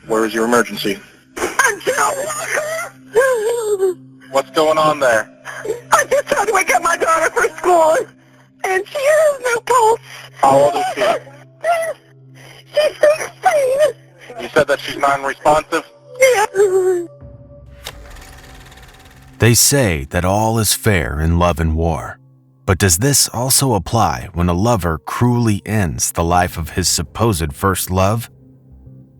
Where's your emergency? What's going on there? I just tried to wake up my daughter for school, and she has no pulse. How old is she? She's 16. You said that she's non-responsive? Yeah. They say that all is fair in love and war. But does this also apply when a lover cruelly ends the life of his supposed first love?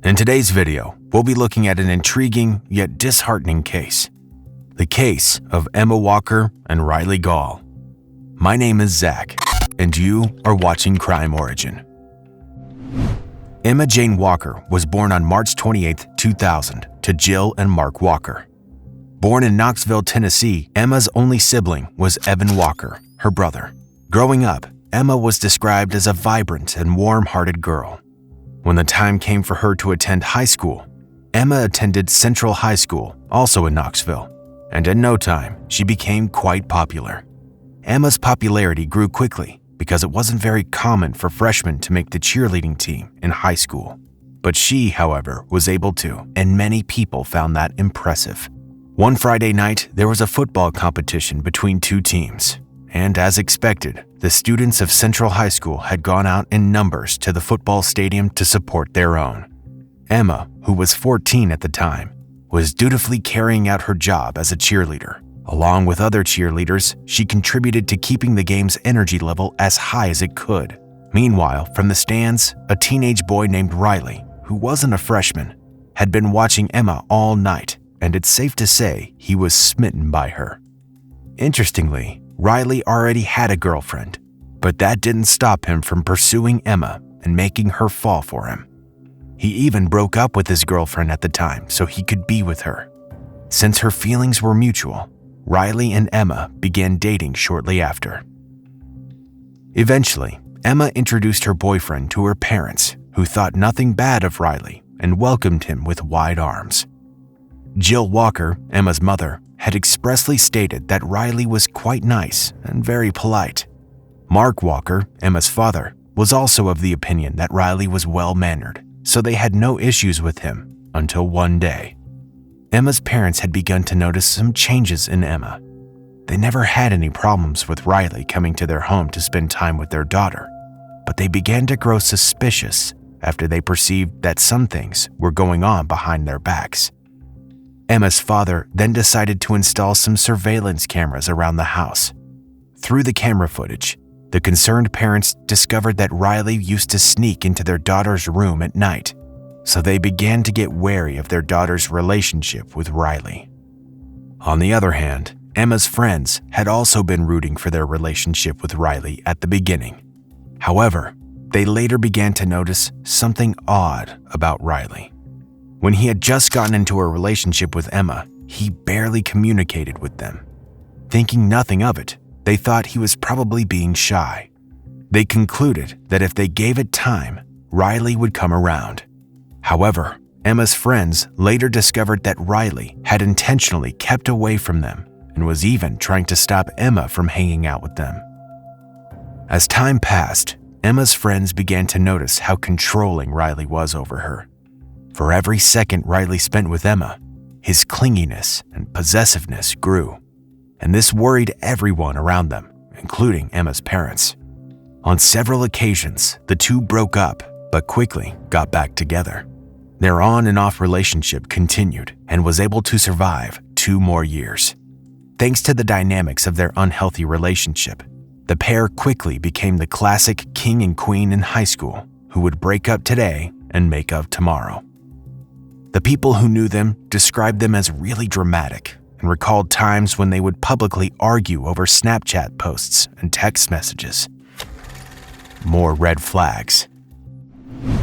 In today's video, we'll be looking at an intriguing yet disheartening case. The case of Emma Walker and Riley Gaul. My name is Zach, and you are watching Crime Origin. Emma Jane Walker was born on March 28, 2000, to Jill and Mark Walker. Born in Knoxville, Tennessee, Emma's only sibling was Evan Walker, her brother. Growing up, Emma was described as a vibrant and warm-hearted girl. When the time came for her to attend high school, Emma attended Central High School, also in Knoxville, and in no time, she became quite popular. Emma's popularity grew quickly because it wasn't very common for freshmen to make the cheerleading team in high school. But she, however, was able to, and many people found that impressive. One Friday night, there was a football competition between two teams. And as expected, the students of Central High School had gone out in numbers to the football stadium to support their own. Emma, who was 14 at the time, was dutifully carrying out her job as a cheerleader. Along with other cheerleaders, she contributed to keeping the game's energy level as high as it could. Meanwhile, from the stands, a teenage boy named Riley, who wasn't a freshman, had been watching Emma all night, and it's safe to say he was smitten by her. Interestingly, Riley already had a girlfriend, but that didn't stop him from pursuing Emma and making her fall for him. He even broke up with his girlfriend at the time so he could be with her. Since her feelings were mutual, Riley and Emma began dating shortly after. Eventually, Emma introduced her boyfriend to her parents, who thought nothing bad of Riley and welcomed him with wide arms. Jill Walker, Emma's mother, had expressly stated that Riley was quite nice and very polite. Mark Walker, Emma's father, was also of the opinion that Riley was well-mannered, so they had no issues with him until one day. Emma's parents had begun to notice some changes in Emma. They never had any problems with Riley coming to their home to spend time with their daughter, but they began to grow suspicious after they perceived that some things were going on behind their backs. Emma's father then decided to install some surveillance cameras around the house. Through the camera footage, the concerned parents discovered that Riley used to sneak into their daughter's room at night, so they began to get wary of their daughter's relationship with Riley. On the other hand, Emma's friends had also been rooting for their relationship with Riley at the beginning. However, they later began to notice something odd about Riley. When he had just gotten into a relationship with Emma, he barely communicated with them. Thinking nothing of it, they thought he was probably being shy. They concluded that if they gave it time, Riley would come around. However, Emma's friends later discovered that Riley had intentionally kept away from them and was even trying to stop Emma from hanging out with them. As time passed, Emma's friends began to notice how controlling Riley was over her. For every second Riley spent with Emma, his clinginess and possessiveness grew, and this worried everyone around them, including Emma's parents. On several occasions, the two broke up, but quickly got back together. Their on and off relationship continued and was able to survive 2 more years. Thanks to the dynamics of their unhealthy relationship, the pair quickly became the classic king and queen in high school who would break up today and make up tomorrow. The people who knew them described them as really dramatic and recalled times when they would publicly argue over Snapchat posts and text messages. More red flags.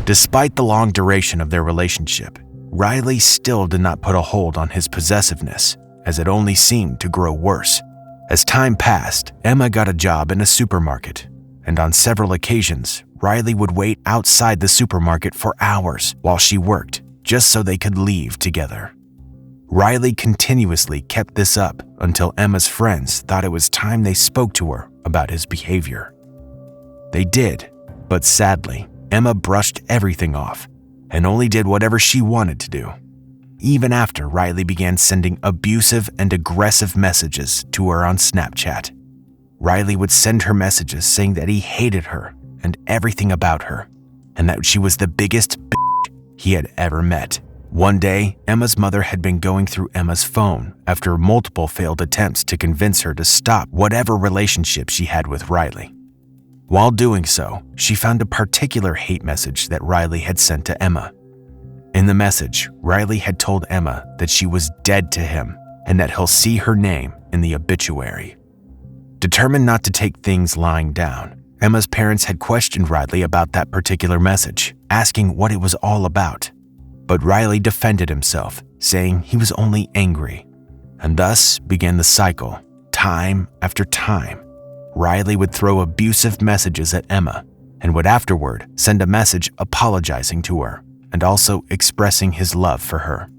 Despite the long duration of their relationship, Riley still did not put a hold on his possessiveness, as it only seemed to grow worse. As time passed, Emma got a job in a supermarket, and on several occasions, Riley would wait outside the supermarket for hours while she worked, just so they could leave together. Riley continuously kept this up until Emma's friends thought it was time they spoke to her about his behavior. They did, but sadly, Emma brushed everything off, and only did whatever she wanted to do. Even after Riley began sending abusive and aggressive messages to her on Snapchat. Riley would send her messages saying that he hated her and everything about her, and that she was the biggest bitch he had ever met. One day, Emma's mother had been going through Emma's phone after multiple failed attempts to convince her to stop whatever relationship she had with Riley. While doing so, she found a particular hate message that Riley had sent to Emma. In the message, Riley had told Emma that she was dead to him and that he'll see her name in the obituary. Determined not to take things lying down, Emma's parents had questioned Riley about that particular message, asking what it was all about. But Riley defended himself, saying he was only angry. And thus began the cycle. Time after time, Riley would throw abusive messages at Emma and would afterward send a message apologizing to her and also expressing his love for her.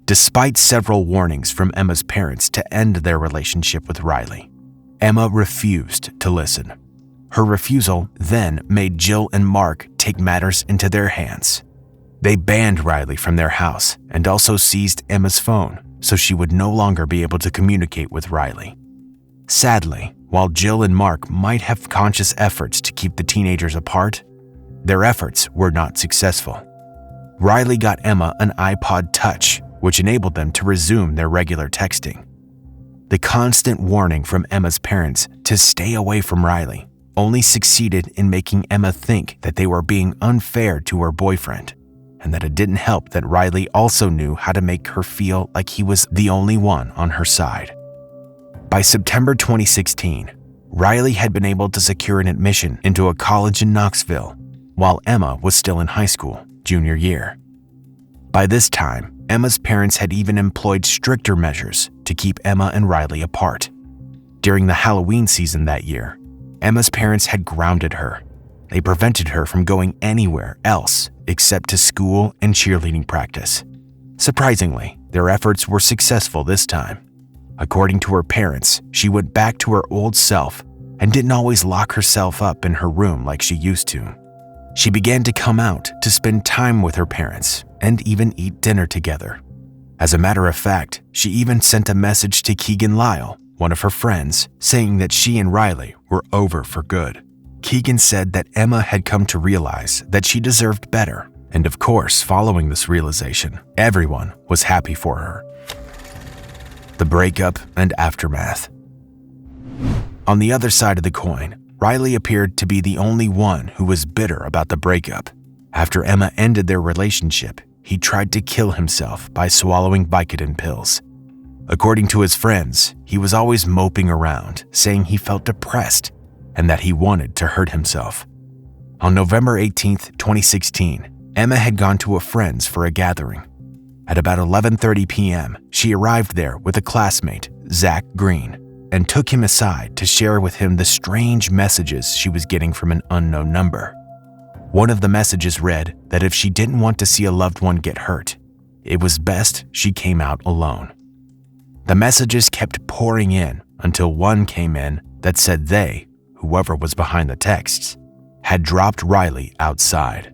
Despite several warnings from Emma's parents to end their relationship with Riley, Emma refused to listen. Her refusal then made Jill and Mark take matters into their hands. They banned Riley from their house and also seized Emma's phone so she would no longer be able to communicate with Riley. Sadly, while Jill and Mark might have conscious efforts to keep the teenagers apart, their efforts were not successful. Riley got Emma an iPod Touch, which enabled them to resume their regular texting. The constant warning from Emma's parents to stay away from Riley only succeeded in making Emma think that they were being unfair to her boyfriend, and that it didn't help that Riley also knew how to make her feel like he was the only one on her side. By September 2016, Riley had been able to secure an admission into a college in Knoxville, while Emma was still in high school, junior year. By this time, Emma's parents had even employed stricter measures to keep Emma and Riley apart. During the Halloween season that year, Emma's parents had grounded her. They prevented her from going anywhere else except to school and cheerleading practice. Surprisingly, their efforts were successful this time. According to her parents, she went back to her old self and didn't always lock herself up in her room like she used to. She began to come out to spend time with her parents and even eat dinner together. As a matter of fact, she even sent a message to Keegan Lyle, one of her friends, saying that she and Riley were over for good. Keegan said that Emma had come to realize that she deserved better, and of course, following this realization, everyone was happy for her. The breakup and aftermath. On the other side of the coin, Riley appeared to be the only one who was bitter about the breakup. After Emma ended their relationship, he tried to kill himself by swallowing Vicodin pills. According to his friends, he was always moping around, saying he felt depressed and that he wanted to hurt himself. On November 18, 2016, Emma had gone to a friend's for a gathering. At about 11:30 p.m., she arrived there with a classmate, Zach Green, and took him aside to share with him the strange messages she was getting from an unknown number. One of the messages read that if she didn't want to see a loved one get hurt, it was best she came out alone. The messages kept pouring in until one came in that said they, whoever was behind the texts, had dropped Riley outside.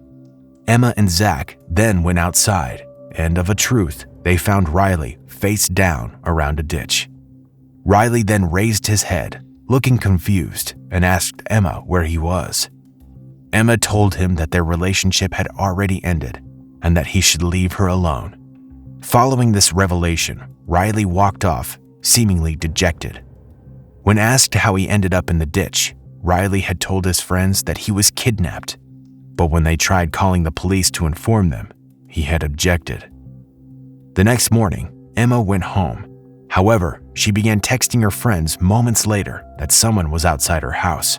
Emma and Zach then went outside, and of a truth, they found Riley face down around a ditch. Riley then raised his head, looking confused, and asked Emma where he was. Emma told him that their relationship had already ended and that he should leave her alone. Following this revelation, Riley walked off, seemingly dejected. When asked how he ended up in the ditch, Riley had told his friends that he was kidnapped, but when they tried calling the police to inform them, he had objected. The next morning, Emma went home. However, she began texting her friends moments later that someone was outside her house.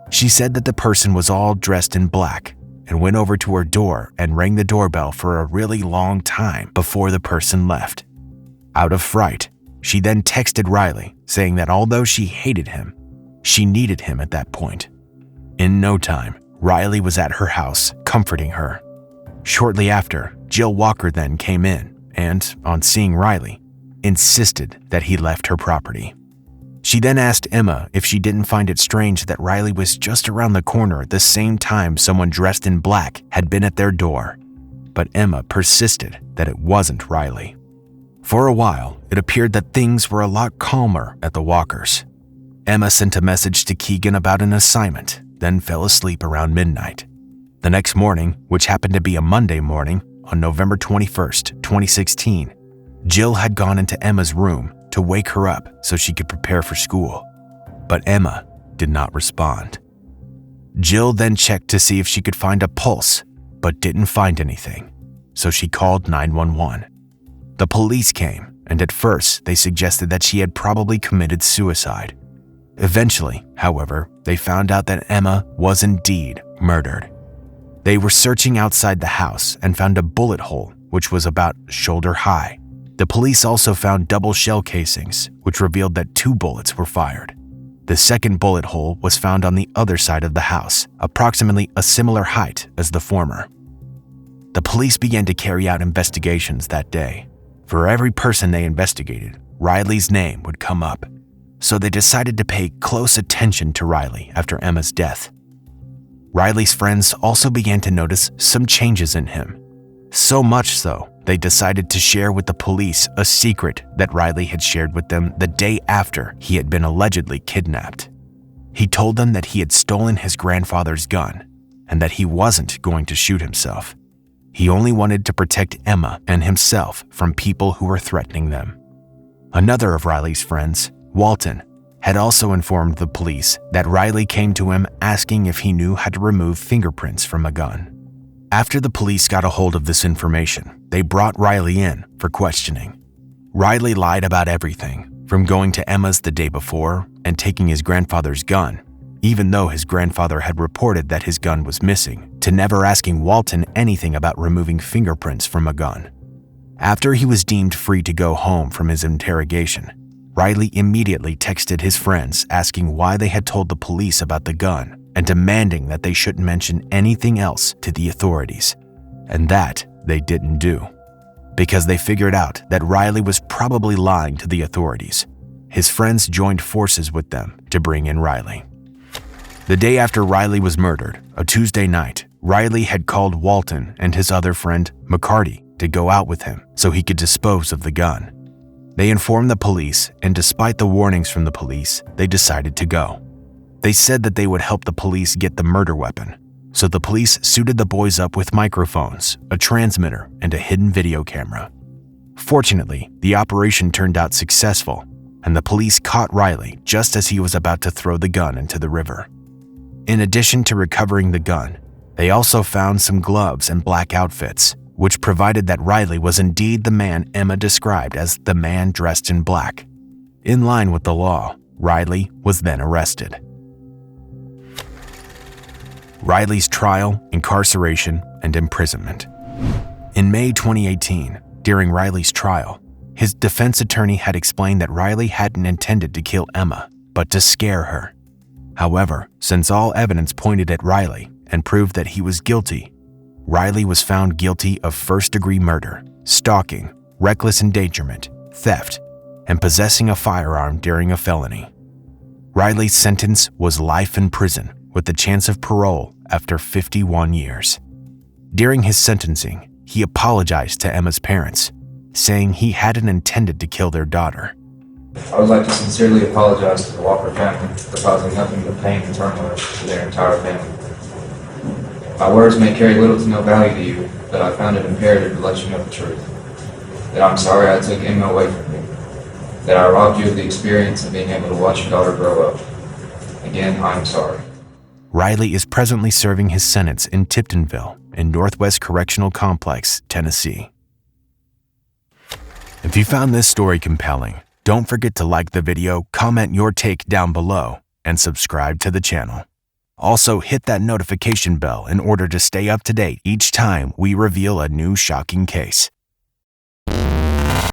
She said that the person was all dressed in black and went over to her door and rang the doorbell for a really long time before the person left. Out of fright, she then texted Riley saying that although she hated him, she needed him at that point. In no time, Riley was at her house comforting her. Shortly after, Jill Walker then came in and, on seeing Riley, insisted that he left her property. She then asked Emma if she didn't find it strange that Riley was just around the corner at the same time someone dressed in black had been at their door. But Emma persisted that it wasn't Riley. For a while, it appeared that things were a lot calmer at the Walkers. Emma sent a message to Keegan about an assignment, then fell asleep around midnight. The next morning, which happened to be a Monday morning, on November 21st, 2016, Jill had gone into Emma's room to wake her up so she could prepare for school. But Emma did not respond. Jill then checked to see if she could find a pulse, but didn't find anything, so she called 911. The police came, and at first they suggested that she had probably committed suicide. Eventually, however, they found out that Emma was indeed murdered. They were searching outside the house and found a bullet hole, which was about shoulder high. The police also found double shell casings, which revealed that 2 bullets were fired. The second bullet hole was found on the other side of the house, approximately a similar height as the former. The police began to carry out investigations that day. For every person they investigated, Riley's name would come up. So they decided to pay close attention to Riley after Emma's death. Riley's friends also began to notice some changes in him. So much so, they decided to share with the police a secret that Riley had shared with them the day after he had been allegedly kidnapped. He told them that he had stolen his grandfather's gun and that he wasn't going to shoot himself. He only wanted to protect Emma and himself from people who were threatening them. Another of Riley's friends, Walton, had also informed the police that Riley came to him asking if he knew how to remove fingerprints from a gun. After the police got a hold of this information, they brought Riley in for questioning. Riley lied about everything, from going to Emma's the day before and taking his grandfather's gun, even though his grandfather had reported that his gun was missing, to never asking Walton anything about removing fingerprints from a gun. After he was deemed free to go home from his interrogation, Riley immediately texted his friends asking why they had told the police about the gun and demanding that they shouldn't mention anything else to the authorities. And that they didn't do, because they figured out that Riley was probably lying to the authorities. His friends joined forces with them to bring in Riley. The day after Riley was murdered, a Tuesday night, Riley had called Walton and his other friend, McCarty, to go out with him so he could dispose of the gun. They informed the police, and despite the warnings from the police, they decided to go. They said that they would help the police get the murder weapon, so the police suited the boys up with microphones, a transmitter, and a hidden video camera. Fortunately, the operation turned out successful, and the police caught Riley just as he was about to throw the gun into the river. In addition to recovering the gun, they also found some gloves and black outfits, which provided that Riley was indeed the man Emma described as the man dressed in black. In line with the law, Riley was then arrested. Riley's trial, incarceration, and imprisonment. In May 2018, during Riley's trial, his defense attorney had explained that Riley hadn't intended to kill Emma, but to scare her. However, since all evidence pointed at Riley and proved that he was guilty, Riley was found guilty of first-degree murder, stalking, reckless endangerment, theft, and possessing a firearm during a felony. Riley's sentence was life in prison with the chance of parole after 51 years. During his sentencing, he apologized to Emma's parents, saying he hadn't intended to kill their daughter. I would like to sincerely apologize to the Walker family for causing nothing but pain and turmoil to their entire family. My words may carry little to no value to you, but I found it imperative to let you know the truth. That I'm sorry I took Emma away from you. That I robbed you of the experience of being able to watch your daughter grow up. Again, I'm sorry. Riley is presently serving his sentence in Tiptonville in Northwest Correctional Complex, Tennessee. If you found this story compelling, don't forget to like the video, comment your take down below, and subscribe to the channel. Also, hit that notification bell in order to stay up to date each time we reveal a new shocking case.